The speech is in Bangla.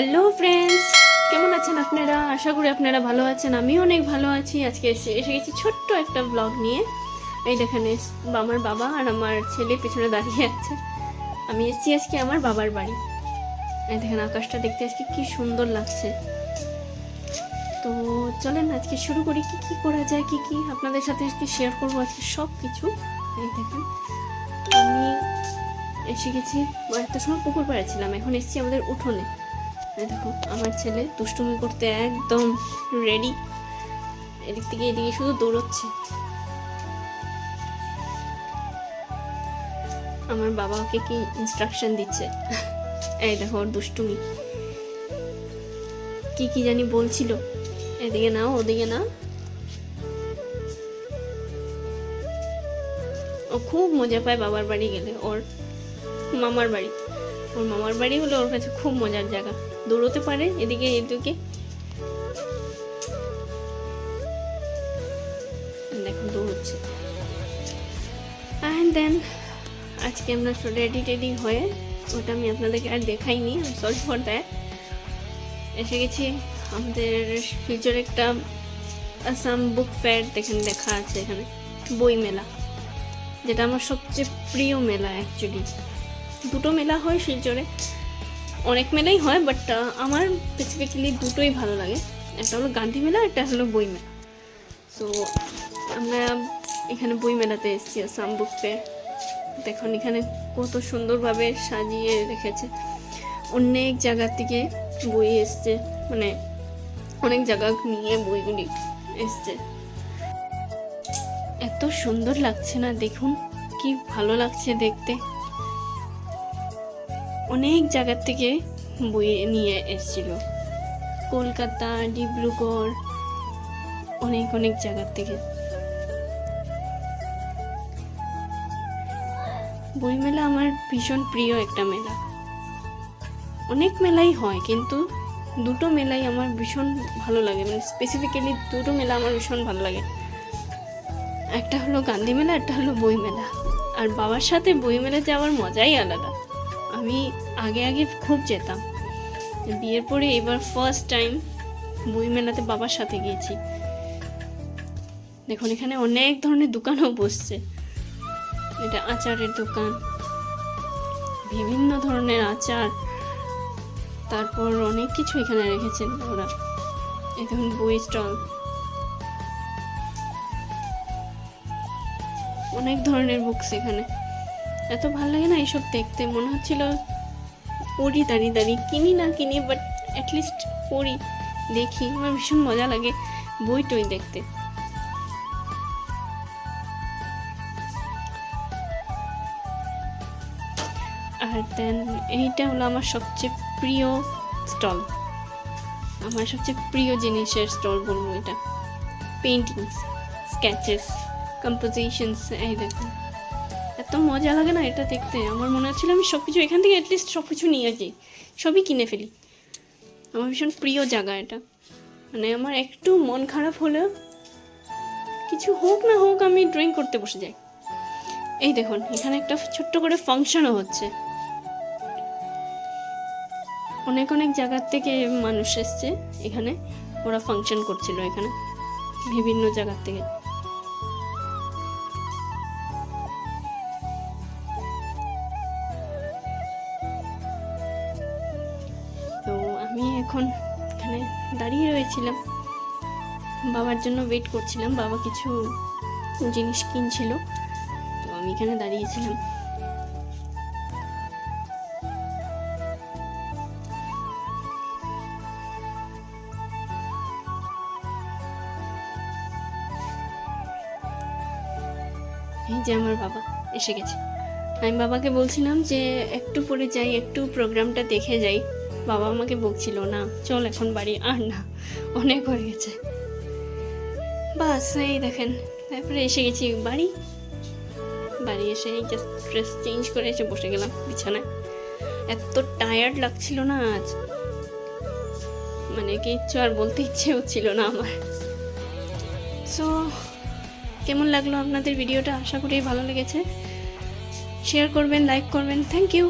হ্যালো ফ্রেন্ডস, কেমন আছেন আপনারা? আশা করি আপনারা ভালো আছেন। আমিও অনেক ভালো আছি। আজকে এসে গেছি ছোট্ট একটা ব্লগ নিয়ে। এই দেখেন আমার বাবা আর আমার ছেলে পিছনে দাঁড়িয়ে আছে। আমি এসেছি আজকে আমার বাবার বাড়ি। এই দেখেন আকাশটা দেখতে আজকে কি সুন্দর লাগছে। তো চলেন আজকে শুরু করি। কি কি করা যায়, কি কি আপনাদের সাথে আজকে শেয়ার করবো আজকে সব কিছু। এই দেখেন আমি এসে গেছি, একটা সময় পুকুর পাড়ে ছিলাম, এখন এসেছি আমাদের উঠোনে। দেখো আমার ছেলে দুষ্টুমি করতে একদম রেডি, এদিক থেকে এদিকে শুধু দৌড়চ্ছে। আমার বাবা ওকে কি ইনস্ট্রাকশন দিচ্ছে। এই দেখো ওর দুষ্টুমি, কি কি জানি বলছিল, এদিকে নাও ওদিকে না। ও খুব মজা পায় বাবার বাড়ি গেলে। ওর মামার বাড়ি হলো ওর কাছে খুব মজার জায়গা। দৌড়তে পারে এদিকে এদিকে। দেখুন দৌড়চ্ছে। অ্যান্ড দেন আজকে আমরা রেডি হয়ে, ওটা আমি আপনাদেরকে আর দেখাইনি, সরি ফর দ্যাট। এসে গেছি আমাদের ফিউচার একটা আসাম বুক ফেয়ার, দেখেন লেখা আছে এখানে বই মেলা, যেটা আমার সবচেয়ে প্রিয় মেলা। অ্যাকচুয়ালি দুটো মেলা হয় শিলচরে, অনেক মেলাই হয়, বাট আমার স্পেসিফিক্যালি দুটোই ভালো লাগে। একটা হলো গান্ধী মেলা, একটা হলো বই মেলা। সো আমরা এখানে বই মেলাতে এসেছি, আসাম বুক ফেয়ার। দেখুন এখানে কত সুন্দরভাবে সাজিয়ে রেখেছে। অনেক জায়গার থেকে বই এসছে, মানে অনেক জায়গা নিয়ে বইগুলি এসছে। এত সুন্দর লাগছে না, দেখুন কি ভালো লাগছে দেখতে। অনেক জায়গার থেকে বই নিয়ে এসেছিল, কলকাতা, ডিব্রুগড়, অনেক জায়গার থেকে। বই মেলা আমার ভীষণ প্রিয় একটা মেলা। অনেক মেলাই হয় কিন্তু দুটো মেলাই আমার ভীষণ ভালো লাগে, মানে স্পেসিফিক্যালি দুটো মেলা আমার ভীষণ ভালো লাগে। একটা হলো গান্ধী মেলা, একটা হলো বই মেলা। আর বাবার সাথে বই মেলা যাওয়ার মজাই আলাদা। আমি আগে খুব যেতাম, বিয়ের পরে এবার ফার্স্ট টাইম বই মেলাতে বাবার সাথে গিয়েছি। দেখুন এখানে অনেক ধরনের দোকানও বসছে। এটা আচারের দোকান, বিভিন্ন ধরনের আচার, তারপর অনেক কিছু এখানে রেখেছেন ওরা। এই দেখুন বই স্টল, অনেক ধরনের বুকস এখানে। এত ভালো লাগে না এইসব দেখতে, মনে হচ্ছিল পড়ি, দাঁড়িয়ে কিনি না কিনি, বাট অ্যাটলিস্ট পড়ি, দেখি। আমার ভীষণ মজা লাগে বই টই দেখতে। আর দেন এইটা হলো আমার সবচেয়ে প্রিয় স্টল, আমার সবচেয়ে প্রিয় জিনিসের স্টল বলবো এটা। Paintings, sketches, compositions. এই দেখুন এত মজা লাগে না এটা দেখতে। আমার মনে হচ্ছিল আমি সব কিছু এখান থেকে অ্যাটলিস্ট সব কিছু নিয়ে যাই, সবই কিনে ফেলি। আমার ভীষণ প্রিয় জায়গা এটা। মানে আমার একটু মন খারাপ হলেও, কিছু হোক না হোক, আমি ড্রয়িং করতে বসে যাই। এই দেখুন এখানে একটা ছোট্ট করে ফাংশনও হচ্ছে। অনেক জায়গার থেকে মানুষ এসছে এখানে, ওরা ফাংশন করছিল এখানে বিভিন্ন জায়গার থেকে। তো আমি এখন এখানে দাঁড়িয়ে রয়েছিলাম, বাবার জন্য ওয়েট করছিলাম। বাবা কিছু জিনিস কিনছিল, তো আমি এখানে দাঁড়িয়েছিলাম। এই যে আমার বাবা এসে গেছে। আমি বাবাকে বলছিলাম যে একটু পরে যাই, একটু প্রোগ্রামটা দেখে যাই। বাবা আমাকে বলছিল না চল এখন বাড়ি, আর না অনেক হয়ে গেছে। বাস এই দেখেন, তারপরে এসে গেছি বাড়ি এসে জাস্ট ড্রেস চেঞ্জ করে এসে বসে গেলাম বিছানায়। এত টায়ার্ড লাগছিল না আজ, মানে কিচ্ছু আর বলতে ইচ্ছে হচ্ছিল না আমার। সো কেমন লাগলো আপনাদের ভিডিওটা? আশা করি ভালো লেগেছে। শেয়ার করবেন, লাইক করবেন। Thank you.